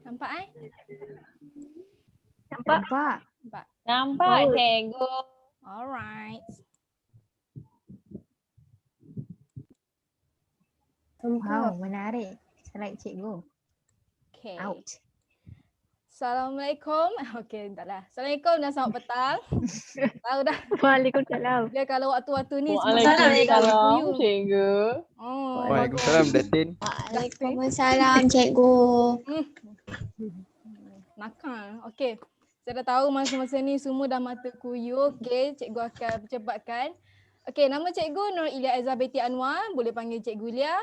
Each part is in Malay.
Nampak Nampak? Nampak. Nampak Oh. cikgu. Alright. Wow, menarik. Slide cikgu. Okay. Out. Assalamualaikum. Okay, taklah. Assalamualaikum dan selamat petang. Tahu dah. Waalaikumsalam. Dia kalau waktu-waktu ni Waalaikumsalam cikgu. Oh, Waalaikumsalam Datin. Waalaikumsalam cikgu. Nakal. Okey. Saya dah tahu masa-masa ni semua dah mata kuyu. Okey, cikgu akan percepatkan. Okey, nama cikgu Nur Ilia Aizah Beti Anwar. Boleh panggil cikgu Ilia.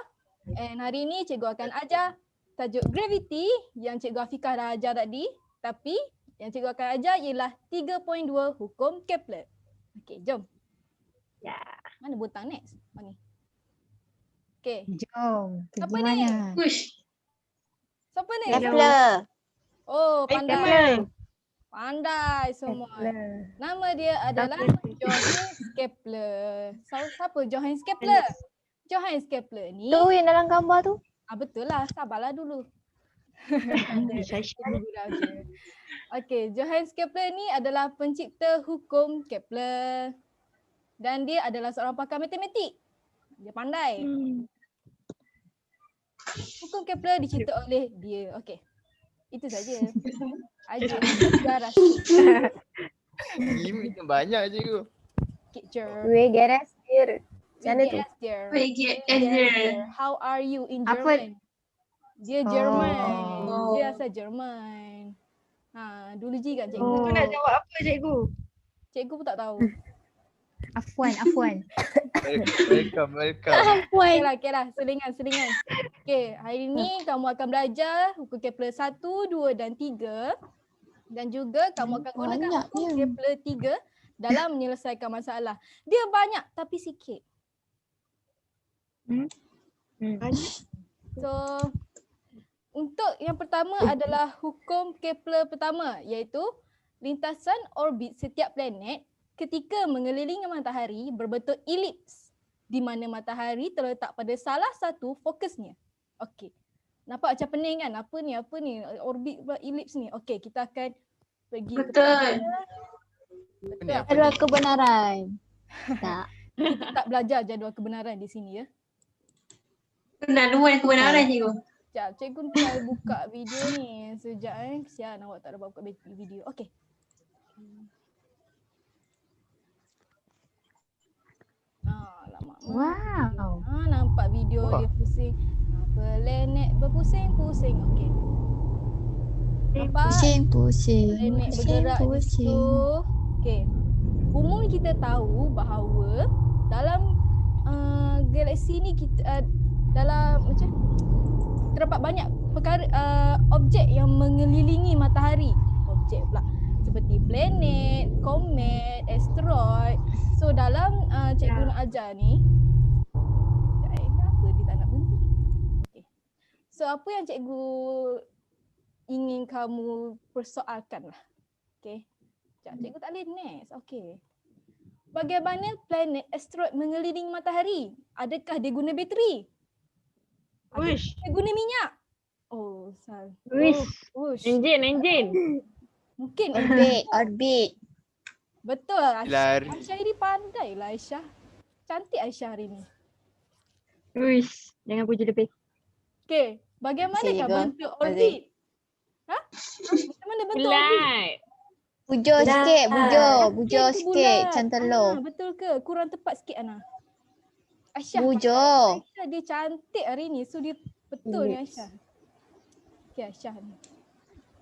And hari ni cikgu akan ajar tajuk gravity yang cikgu Afiqah dah ajar tadi. Tapi yang cikgu akan ajar ialah 3.2 hukum Kepler. Okey, jom. Ya. Mana butang next? Oh ni. Okey. Jom. Pergi Apa ni? mana? Siapa ni? Kepler. Oh, pandai. Kepler. Pandai semua. Kepler. Nama dia adalah Johannes Kepler. Siapa Johannes Kepler? Johannes Kepler ni. Tu yang dalam gambar tu. Betul lah. Sabarlah dulu. Syaisyah. Okey, Johannes Kepler ni adalah pencipta hukum Kepler. Dan dia adalah seorang pakar matematik. Dia pandai. Hukum Kepler dicipta oleh dia. Okey. Itu saja. Ajar sejarah. Gimik banyak cikgu. Picture. We get us here. Sana tu. How are you in Apa? German? Dia Jerman. Oh. Dia asal Jerman. Dulu je kan cikgu. Tu nak jawab apa cikgu? Cikgu pun tak tahu. Afwan. Welcome. Okey lah. Selingan. Okey, hari ni kamu akan belajar hukum Kepler 1, 2 dan 3. Dan juga kamu akan gunakan hukum Kepler 3 dalam menyelesaikan masalah. Dia banyak tapi sikit. So, untuk yang pertama adalah hukum Kepler pertama, iaitu lintasan orbit setiap planet ketika mengelilingi matahari berbentuk elips di mana matahari terletak pada salah satu fokusnya. Okey. Nampak macam pening kan? Apa ni? Orbit pula elips ni. Okey, kita akan pergi Betul. Betul. Adalah kebenaran. Tak. Kita tak belajar jadual kebenaran di sini ya. Pendaluan kebenaran cikgu. Sekejap, cikgu try buka video ni. Sekejap kesian awak tak dapat buka video. Okey. Lama. Wow. Nampak video dia pusing. Planet berpusing-pusing. Okey. Nampak? Pusing. Planet bergerak di situ. Okey. Umum kita tahu bahawa dalam galaksi ni kita dalam macam terdapat banyak perkara objek yang mengelilingi matahari. Objek pula seperti planet, komet, asteroid. So dalam cikgu nak ajar ni, kenapa dia tak nak berhenti? Okay. So apa yang cikgu ingin kamu persoalkan lah. Okay. Cikgu tak boleh next. Okay. Bagaimana planet asteroid mengelilingi matahari? Adakah dia guna bateri? Wish. Dia guna minyak? Oh, salah. Wish. Enjin. Mungkin Orbit. betul. Lari. Aisyah ini pandai lah Aisyah. Cantik Aisyah hari ni. Wish. Jangan puji lebih. Okay, bagaimanakah Cikgu. bentuk orbit? Macam mana bentuk orbit? Bulat. Bujur sikit, bujur Okey, sikit. bulat. Macam telur. Betul ke? Kurang tepat sikit Ana. Aisyah. Bujur. Aisyah dia cantik hari ni. So dia betul ni Aisyah. Okay Aisyah ni.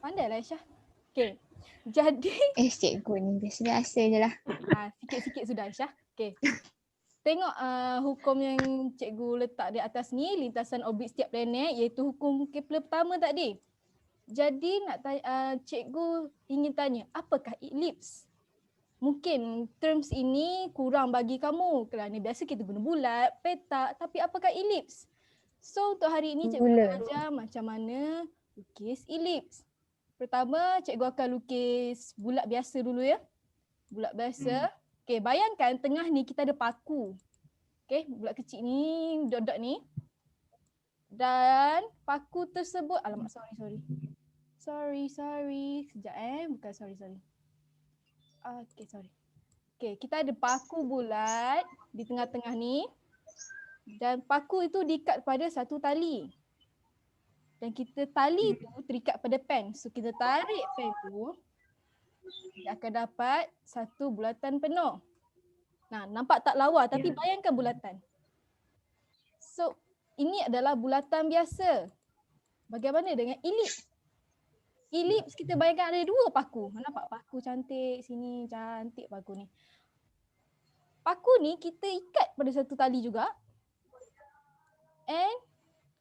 Pandai lah Aisyah. Okay. Jadi. Cikgu ni biasa-biasa je lah. Sikit-sikit sudah Aisyah. Okay. Tengok hukum yang cikgu letak di atas ni. Lintasan orbit setiap planet iaitu hukum Kepler pertama tadi. Jadi nak tanya, cikgu ingin tanya, apakah elips? Mungkin terms ini kurang bagi kamu kerana biasa kita guna bulat, petak, tapi apakah elips? So untuk hari ini cikgu akan ajar macam mana lukis elips. Pertama cikgu akan lukis bulat biasa dulu ya. Bulat biasa. Okey, bayangkan tengah ni kita ada paku. Okey, bulat kecil ni, dot-dot ni. Dan paku tersebut, alamak sorry. Sekejap bukan sorry. Okay, sorry. Okay, kita ada paku bulat di tengah-tengah ni. Dan paku itu diikat pada satu tali. Dan tali tu terikat pada pen. So kita tarik pen tu, dia akan dapat satu bulatan penuh. Nah, nampak tak lawa tapi bayangkan bulatan. So, ini adalah bulatan biasa. Bagaimana dengan elips? Elips kita bayangkan ada dua paku. Nampak paku cantik sini, cantik paku ni. Paku ni kita ikat pada satu tali juga. And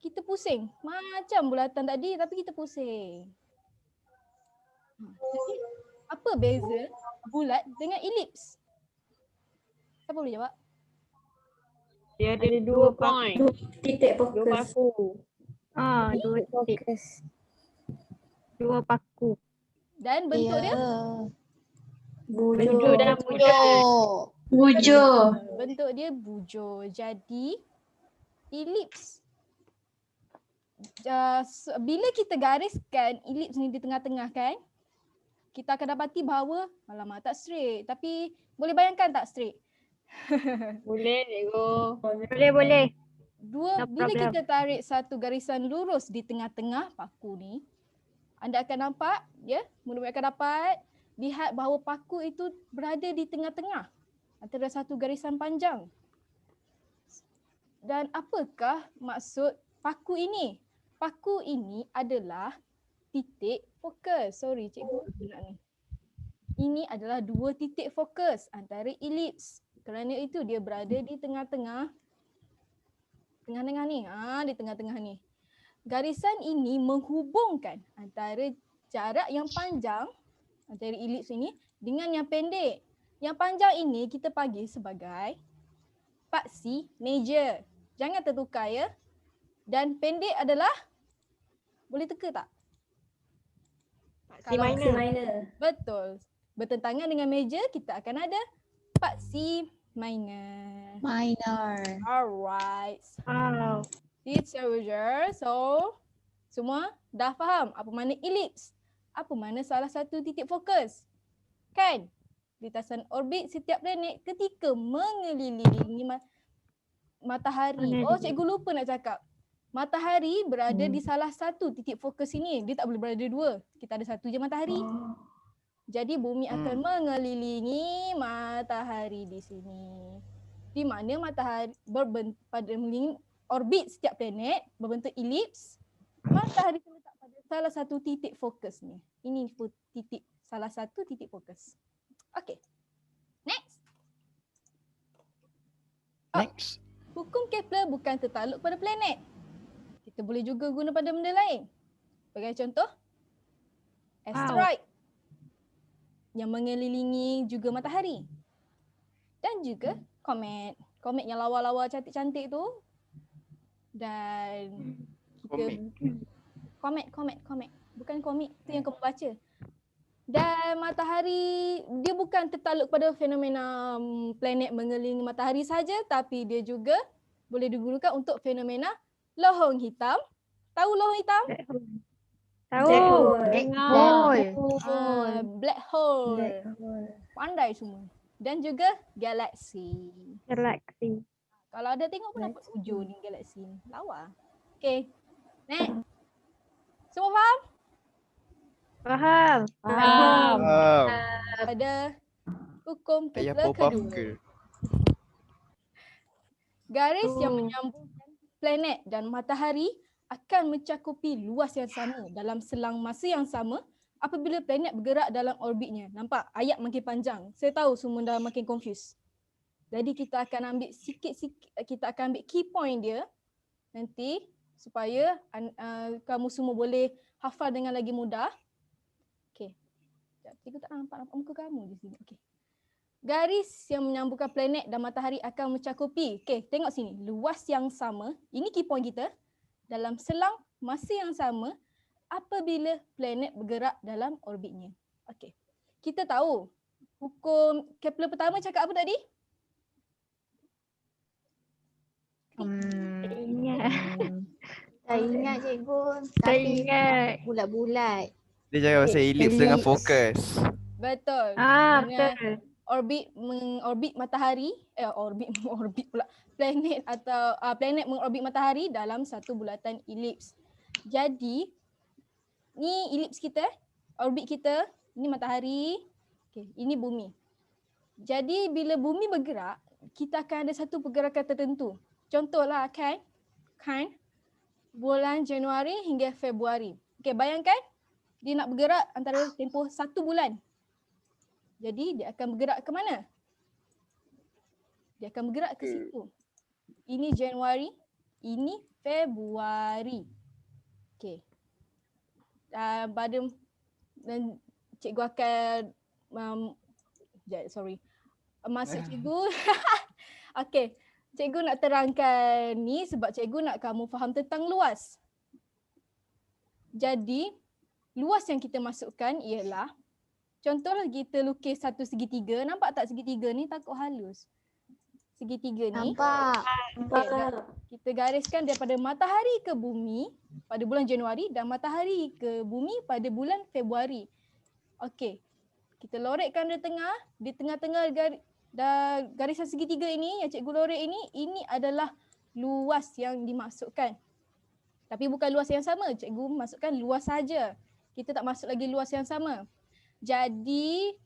kita pusing. Macam bulatan tadi tapi kita pusing. Jadi, apa beza bulat dengan elips? Siapa boleh jawab? Dia ada dua point. Titik Dua fokus. paku. Dua fokus. Dua paku. Dan bentuk dia? Bujur dan Bujur. Bujur. Bentuk dia bujur. Jadi elips. Bila kita gariskan elips ni di tengah-tengah kan, kita akan dapati bahawa alamak tak straight. Tapi boleh bayangkan tak straight? Boleh, cikgu. Boleh. No Bila problem. kita tarik satu garisan lurus di tengah-tengah paku ni, anda akan nampak, mudah-mudahan akan dapat lihat bahawa paku itu berada di tengah-tengah antara satu garisan panjang. Dan apakah maksud paku ini? Paku ini adalah titik fokus. Sorry, cikgu nak ni. Ini adalah dua titik fokus antara elips. Kerana itu dia berada di tengah-tengah. Tengah-tengah ni. Di tengah-tengah ni. Garisan ini menghubungkan antara jarak yang panjang antara elips ini dengan yang pendek. Yang panjang ini kita panggil sebagai paksi major. Jangan tertukar ya. Dan pendek adalah, boleh teka tak? Si minor. Betul. Bertentangan dengan major, kita akan ada paksi minor. Minor. Alright. Wow. Teacher Roger. So, semua dah faham apa makna elips? Apa makna salah satu titik fokus? Kan? Lintasan orbit setiap planet ketika mengelilingi matahari. Oh, cikgu lupa nak cakap. Matahari berada di salah satu titik fokus ini. Dia tak boleh berada dua. Kita ada satu je matahari. Jadi bumi akan mengelilingi matahari di sini. Di mana matahari pada mengelilingi orbit setiap planet berbentuk elips. Matahari terletak pada salah satu titik fokus ni. Ini salah satu titik fokus. Okay. Next. Next. Hukum Kepler bukan tertakluk pada planet. Kita boleh juga guna pada benda lain. Sebagai contoh, asteroid yang mengelilingi juga matahari. Dan juga komet. Komet yang lawa-lawa cantik-cantik tu. Dan kita komet. Bukan komik, tu yang kamu baca. Dan matahari, dia bukan tertakluk pada fenomena planet mengelilingi matahari saja, tapi dia juga boleh digunakan untuk fenomena lohong hitam. Tahu lohong hitam? Tahu. Black hole. Pandai semua. Dan juga galaksi. Galaksi. Kalau ada tengok pun nampak hujung ni galaksi ni. Lawa. Okay. Next. Semua faham? Faham. Ada hukum Ayah Kepler Pop kedua. ke? Garis yang menyambungkan planet dan matahari akan mencakupi luas yang sama dalam selang masa yang sama apabila planet bergerak dalam orbitnya. Nampak? Ayat makin panjang. Saya tahu semua dah makin confused. Jadi kita akan ambil sikit-sikit, kita akan ambil key point dia nanti supaya kamu semua boleh hafal dengan lagi mudah. Okay. Cikgu tak nampak muka kamu di sini. Okay. Garis yang menyambungkan planet dan matahari akan mencakupi, tengok sini, luas yang sama, ini key point kita, dalam selang masa yang sama apabila planet bergerak dalam orbitnya. Okey. Kita tahu hukum Kepler pertama cakap apa tadi? Tak ingat cikgu. Tak Tapi ingat. bulat-bulat. Dia cakap pasal ellipse dengan fokus. Betul. Ah, Dengan betul. mengorbit matahari, orbit pula. Planet atau planet mengorbit matahari dalam satu bulatan elips. Jadi ni elips kita, orbit kita, ini matahari, okey, ini bumi. Jadi bila bumi bergerak, kita akan ada satu pergerakan tertentu. Contohlah kan bulan Januari hingga Februari. Okey, bayangkan dia nak bergerak antara tempoh 1 bulan. Jadi dia akan bergerak ke mana? Dia akan bergerak ke situ. Ini Januari, ini Februari. Okey. Dan cikgu akan maksud cikgu okey, cikgu nak terangkan ni sebab cikgu nak kamu faham tentang luas. Jadi luas yang kita masukkan ialah, contohlah kita lukis satu segitiga, nampak tak segitiga ni takut halus. Segitiga ni Nampak. kita gariskan daripada matahari ke bumi pada bulan Januari dan matahari ke bumi pada bulan Februari. Okey. Kita lorekkan di tengah-tengah garisan segitiga ini yang cikgu lorek ini adalah luas yang dimasukkan. Tapi bukan luas yang sama, cikgu masukkan luas saja. Kita tak masuk lagi luas yang sama. Jadi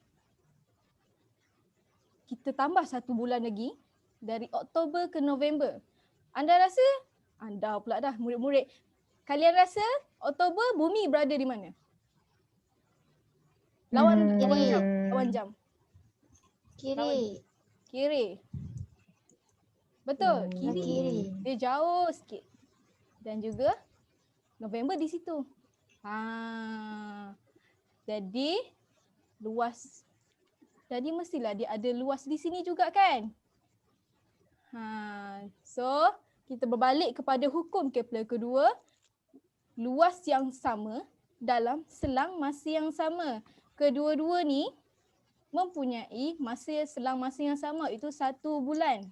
kita tambah 1 bulan lagi dari Oktober ke November. Anda pula dah murid-murid. Kalian rasa Oktober bumi berada di mana? Lawan jam. Kiri. Betul, kiri. Dia jauh sikit. Dan juga November di situ. Jadi luas. Jadi mestilah dia ada luas di sini juga kan? So kita berbalik kepada hukum Kepler kedua. Luas yang sama dalam selang masa yang sama. Kedua-dua ni mempunyai selang masa yang sama, itu 1 bulan.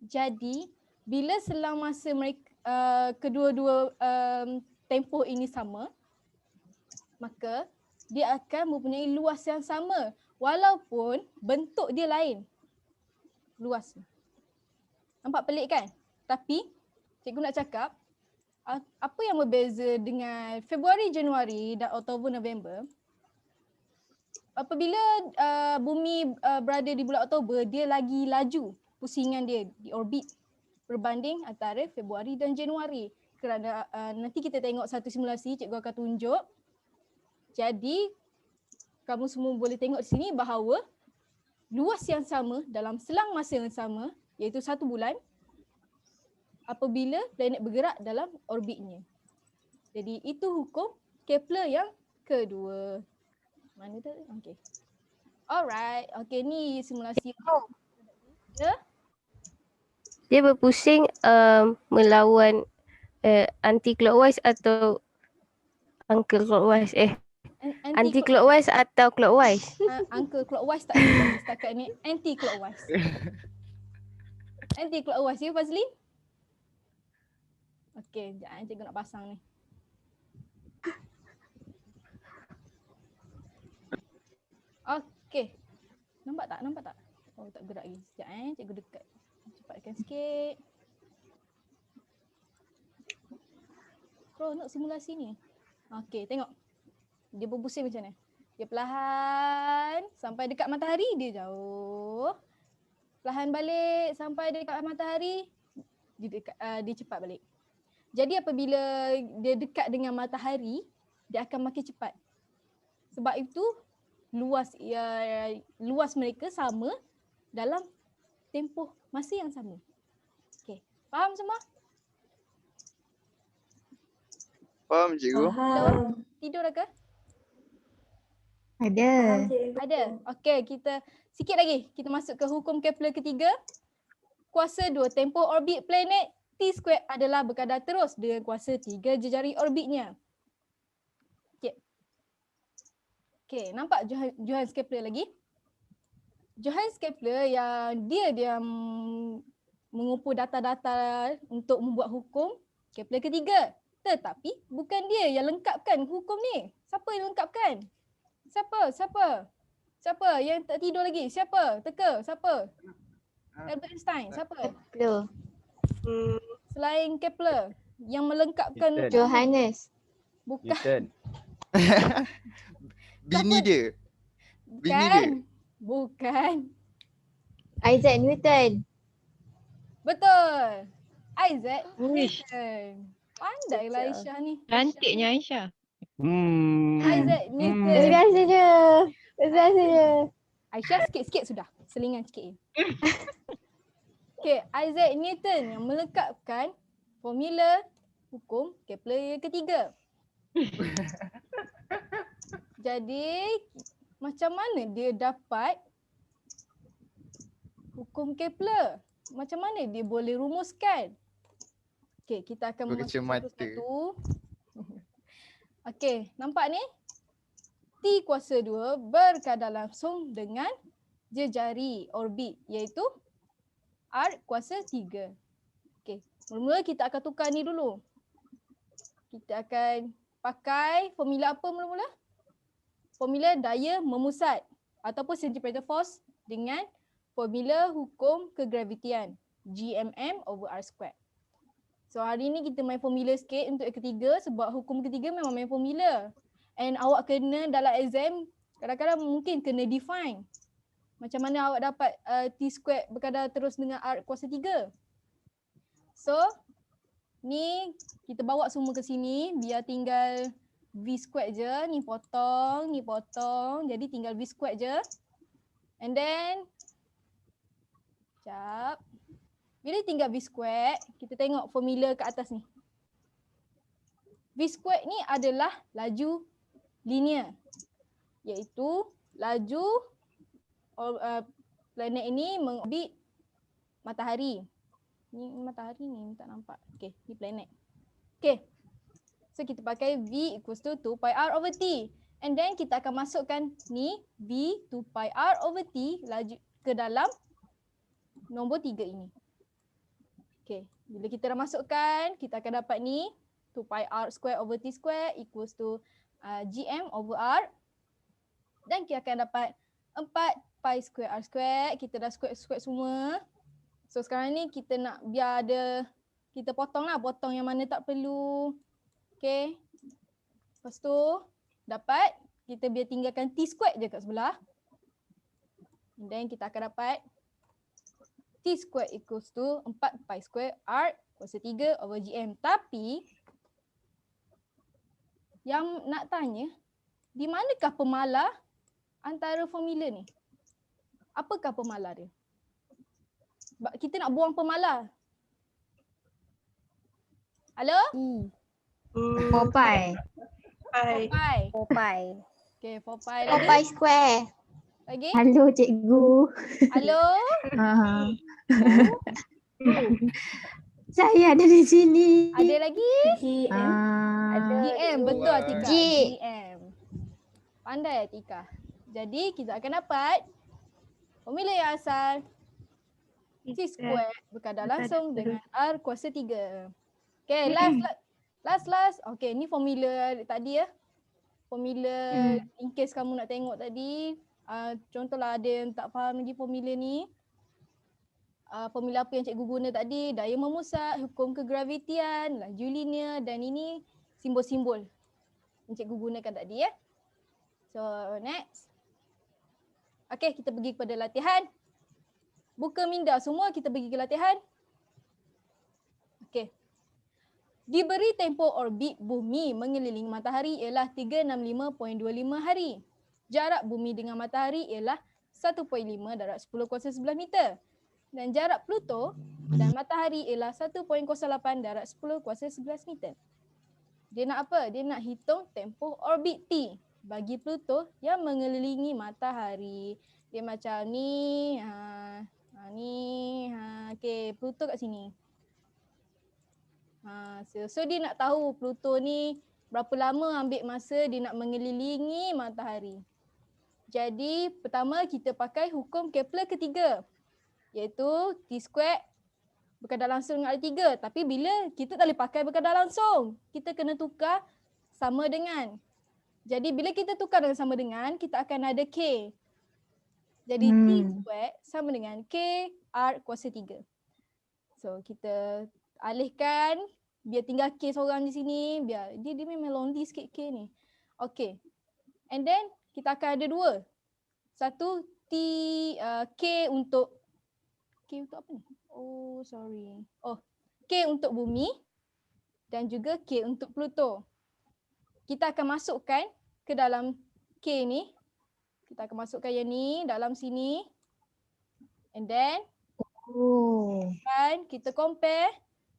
Jadi bila selang masa mereka kedua-dua tempoh ini sama, maka dia akan mempunyai luas yang sama walaupun bentuk dia lain. Luas. Nampak pelik kan? Tapi cikgu nak cakap apa yang berbeza dengan Februari, Januari dan Oktober, November. Apabila bumi berada di bulan Oktober, dia lagi laju pusingan dia di orbit berbanding antara Februari dan Januari. Kerana nanti kita tengok satu simulasi, cikgu akan tunjuk. Jadi kamu semua boleh tengok di sini bahawa luas yang sama dalam selang masa yang sama, iaitu 1 bulan, apabila planet bergerak dalam orbitnya. Jadi itu hukum Kepler yang kedua. Mana tadi? Okey. Alright. Okey, ni simulasi. Dia berpusing melawan anti clockwise atau uncle clockwise anti clockwise atau clockwise. Uncle clockwise tak ada setakat ni, anti clockwise. Anti clockwise ya Fazli? Okey, sekejap cikgu nak pasang ni. Okey. Nampak tak? Oh, tak gerak lagi. Sekejap cikgu dekat. Cepatkan sikit. Nak simulasi ni. Okey, tengok. Dia berpusing macam ni. Dia perlahan sampai dekat matahari, dia jauh. Perlahan balik sampai dekat matahari, dia cepat balik. Jadi apabila dia dekat dengan matahari, dia akan makin cepat. Sebab itu luas mereka sama dalam tempoh masa yang sama. Okey, faham semua? Faham cikgu? Hello? Tidur dah ke? Ada. Okey, kita sikit lagi. Kita masuk ke hukum Kepler ketiga. Kuasa 2 tempoh orbit planet T squared adalah berkadar terus dengan kuasa 3 jejari orbitnya. Okey, nampak Johannes Kepler lagi? Johannes Kepler yang dia mengumpul data-data untuk membuat hukum Kepler ketiga. Tetapi bukan dia yang lengkapkan hukum ni. Siapa yang lengkapkan? Siapa yang tak tidur lagi? Siapa? Teka, siapa? Albert Einstein, siapa? Kepler. Selain Kepler yang melengkapkan Newton. Johannes. bukan. Newton. Bini dia. Bini dia. Bukan. Isaac Newton. Betul. Isaac Wish. Newton. Pandailah Aisyah ni. Cantiknya Aisyah. Isaac Newton. Biasa je. Biasa je. Aisyah sikit-sikit sudah. Selingan sikit je. Okay, Isaac Newton yang melengkapkan formula hukum Kepler yang ketiga. Jadi, macam mana dia dapat hukum Kepler? Macam mana dia boleh rumuskan? Okay, kita akan Berkecil masuk mata. satu-satu. Okay, nampak ni? T kuasa 2 berkadar langsung dengan jejari orbit iaitu R kuasa 3. Okay, mula-mula kita akan tukar ni dulu. Kita akan pakai formula apa mula-mula? Formula daya memusat ataupun centripetal force dengan formula hukum kegravitian Gmm/R². So hari ni kita main formula sikit untuk yang ketiga sebab hukum ketiga memang main formula. And awak kena dalam exam kadang-kadang mungkin kena define. Macam mana awak dapat T² berkadar terus dengan R kuasa 3. So ni kita bawa semua ke sini biar tinggal V² je. Ni potong. Jadi tinggal V² je. And then sekejap. Bila tinggal V², kita tengok formula kat atas ni. V² ni adalah laju linear. Iaitu laju planet ini mengorbit matahari. Ni matahari ni tak nampak. Okay, ni planet. Okay. So kita pakai V equals to 2 pi R over T. And then kita akan masukkan ni V 2 pi R over T laju ke dalam nombor 3 ini. Okay, bila kita dah masukkan, kita akan dapat ni 2 pi R square over T square equals to Gm over R. Dan kita akan dapat 4 pi square R square. Kita dah square semua. So sekarang ni kita nak biar ada, kita potong yang mana tak perlu. Okay. Lepas tu dapat, kita biar tinggalkan T square je kat sebelah. And then kita akan dapat T square equals to 4 pi square R kuasa 3 over Gm. Tapi yang nak tanya, di manakah pemalar antara formula ni? Apakah pemalar dia? Kita nak buang pemalar. Halo? 4 pi. 4 pi. 4 pi. Okay, 4 pi 4 lagi. pi square. Lagi? Halo cikgu. Halo? Saya ada di sini. Ada lagi? Ada GM, betul Atika. G. GM. Pandai Atika. Jadi kita akan dapat formula yang asal T square berkadar langsung dengan R kuasa 3. Okay, last. Okay, ni formula tadi ya. Formula in case kamu nak tengok tadi. Contohlah ada yang tak faham lagi formula ni. Formula apa yang cikgu guna tadi, daya memusat, hukum kegravitian, laju linear dan ini simbol-simbol yang cikgu gunakan tadi ya. So next. Okay, kita pergi kepada latihan. Buka minda semua, kita pergi ke latihan. Okay. Diberi tempoh orbit bumi mengelilingi matahari ialah 365.25 hari. Jarak bumi dengan matahari ialah 1.5 darat 10 kuasa 11 meter. Dan jarak Pluto dan matahari ialah 1.08 darat 10 kuasa 11 meter. Dia nak apa? Dia nak hitung tempoh orbit T bagi Pluto yang mengelilingi matahari. Dia macam ni. Okay, Pluto kat sini. So dia nak tahu Pluto ni berapa lama ambil masa dia nak mengelilingi matahari. Jadi pertama kita pakai hukum Kepler ketiga iaitu T square berkadar langsung dengan ada 3. Tapi bila kita tak boleh pakai berkadar langsung, kita kena tukar sama dengan. Jadi bila kita tukar dengan sama dengan, kita akan ada K. Jadi T squared sama dengan K R kuasa 3. So kita alihkan, biar tinggal K seorang di sini, biar dia memang lonely sikit K ni. Okay. And then kita akan ada 2. Satu K untuk apa ni? Oh sorry. Oh K untuk bumi dan juga K untuk Pluto. Kita akan masukkan ke dalam K ni. Kita akan masukkan yang ni dalam sini. And then kan kita compare,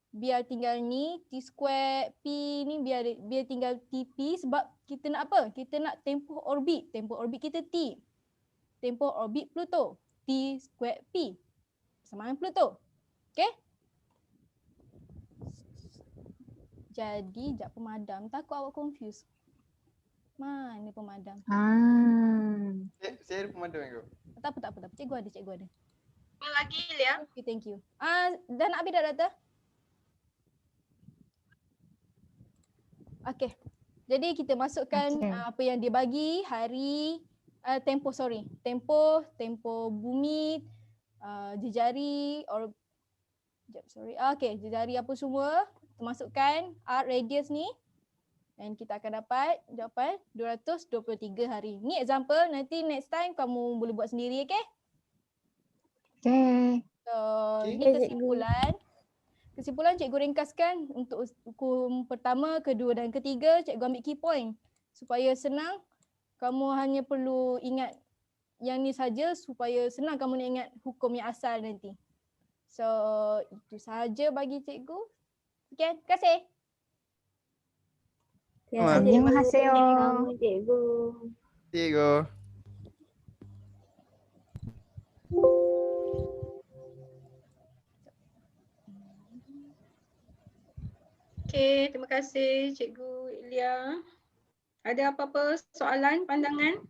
biar tinggal ni T square P ni biar tinggal TP sebab kita nak apa? Kita nak tempoh orbit. Tempoh orbit kita T. Tempoh orbit Pluto. T square P sama dengan Pluto. Okay? Jadi, sekejap pemadam. Takut awak confuse. Mana pemadam? Saya ada pemadam ke? Tak apa. Cikgu ada. Apa lagi Lia? Okay, thank you. Dah nak habis dah data? Okay. Jadi kita masukkan apa yang dia bagi, hari, tempoh bumi, jejari, jejari apa semua. Kita masukkan radius ni. Dan kita akan dapat jawapan 223 hari. Ni example, nanti next time kamu boleh buat sendiri, okay? Okay. So, ni kesimpulan. Kesimpulan cikgu ringkaskan untuk hukum pertama, kedua dan ketiga, cikgu ambil key point. Supaya senang, kamu hanya perlu ingat yang ni saja supaya senang kamu nak ingat hukum yang asal nanti. So, itu sahaja bagi cikgu. Okay, terima kasih. Terima kasih. Cikgu. Cikgu. Okay, terima kasih Cikgu Lia. Ada apa-apa soalan, pandangan?